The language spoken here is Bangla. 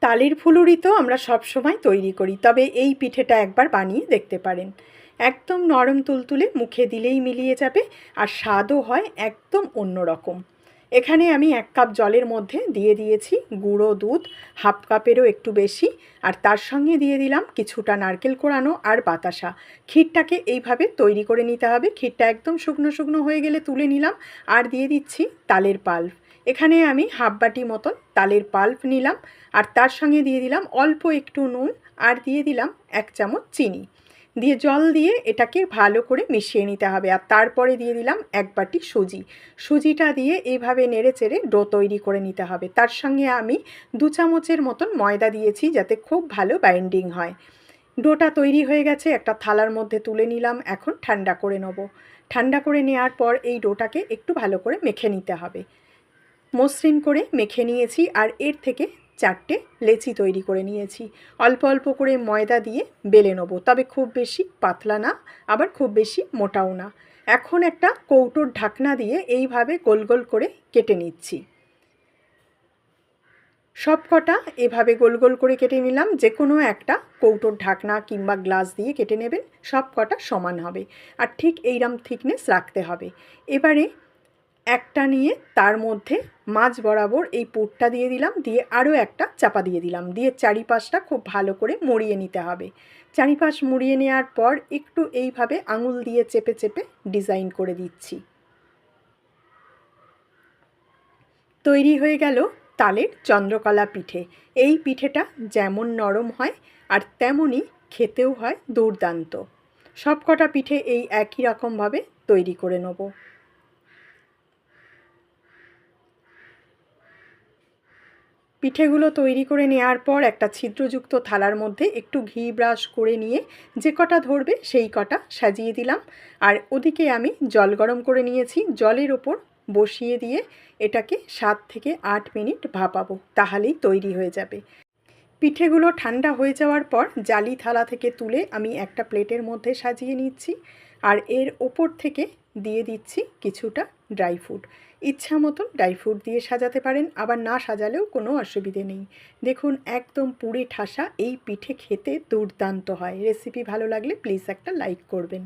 তালের ফুলুরি তো আমরা সব সময় তৈরি করি, তবে এই পিঠেটা একবার বানিয়ে দেখতে পারেন। একদম নরম তুলতুলে, মুখে দিলেই মিলিয়ে যাবে, আর স্বাদও হয় একদম অন্যরকম। এখানে আমি 1 কাপ জলের মধ্যে দিয়ে দিয়েছি গুঁড়ো দুধ, হাফ কাপেরও একটু বেশি, আর তার সঙ্গে দিয়ে দিলাম কিছুটা নারকেল কোড়ানো আর বাতাসা। ক্ষীরটাকে এইভাবে তৈরি করে নিতে হবে। ক্ষীরটা একদম শুকনো শুকনো হয়ে গেলে তুলে নিলাম, আর দিয়ে দিচ্ছি তালের পাল্প। এখানে আমি হাফ বাটি মতন তালের পাল্প নিলাম, আর তার সঙ্গে দিয়ে দিলাম অল্প একটু নুন, আর দিয়ে দিলাম 1 চামচ চিনি। দিয়ে জল দিয়ে এটাকে ভালো করে মিশিয়ে নিতে হবে। আর তারপরে দিয়ে দিলাম 1 বাটি সুজি। সুজিটা দিয়ে এইভাবে নেড়ে চেড়ে ডো তৈরি করে নিতে হবে। তার সঙ্গে আমি 2 চামচের মতন ময়দা দিয়েছি, যাতে খুব ভালো বাইন্ডিং হয়। ডোটা তৈরি হয়ে গেছে, একটা থালার মধ্যে তুলে নিলাম। এখন ঠান্ডা করে নেব। ঠান্ডা করে নেওয়ার পর এই ডোটাকে একটু ভালো করে মেখে নিতে হবে। মসৃণ করে মেখে নিয়েছি, আর এর থেকে 4টে লেচি তৈরি করে নিয়েছি। অল্প অল্প করে ময়দা দিয়ে বেলে নেব, তবে খুব বেশি পাতলা না, আবার খুব বেশি মোটাও না। এখন একটা কৌটোর ঢাকনা দিয়ে এইভাবে গোল গোল করে কেটে নিচ্ছি। সব কটা এভাবে গোল গোল করে কেটে নিলাম। যে কোনো একটা কৌটোর ঢাকনা কিংবা গ্লাস দিয়ে কেটে নেবেন, সব কটা সমান হবে। আর ঠিক এইরকম থিকনেস রাখতে হবে। এবারে একটা নিয়ে তার মধ্যে মাঝ বরাবর এই পুরটা দিয়ে দিলাম, দিয়ে আরও একটা চাপা দিয়ে দিলাম, দিয়ে চারিপাশটা খুব ভালো করে মুড়িয়ে নিতে হবে। চারিপাশ মুড়িয়ে নেওয়ার পর একটু এইভাবে আঙুল দিয়ে চেপে চেপে ডিজাইন করে দিচ্ছি। তৈরি হয়ে গেল তালের চন্দ্রকলা পিঠে। এই পিঠেটা যেমন নরম হয় আর তেমনই খেতেও হয় দুর্দান্ত। সব কটা পিঠে এই একই রকমভাবে তৈরি করে নেব। পিঠেগুলো তৈরি করে নেওয়ার পর একটা ছিদ্রযুক্ত থালার মধ্যে একটু ঘি ব্রাশ করে নিয়ে যে কটা ধরবে সেই কটা সাজিয়ে দিলাম। আর ওদিকে আমি জল গরম করে নিয়েছি, জলের ওপর বসিয়ে দিয়ে এটাকে 7 থেকে 8 মিনিট ভাপাবো, তাহলেই তৈরি হয়ে যাবে। পিঠেগুলো ঠান্ডা হয়ে যাওয়ার পর জালি থালা থেকে তুলে আমি একটা প্লেটের মধ্যে সাজিয়ে নিচ্ছি, আর এর ওপর থেকে দিয়ে দিচ্ছি কিছুটা ড্রাই ফ্রুট। ইচ্ছা মতন ড্রাই ফ্রুট দিয়ে সাজাতে পারেন, আবার না সাজালেও কোনো অসুবিধে নেই। দেখুন একদম পুরে ঠাসা এই পিঠে খেতে দুর্দান্ত হয়। রেসিপি ভালো লাগলে প্লিজ একটা লাইক করবেন।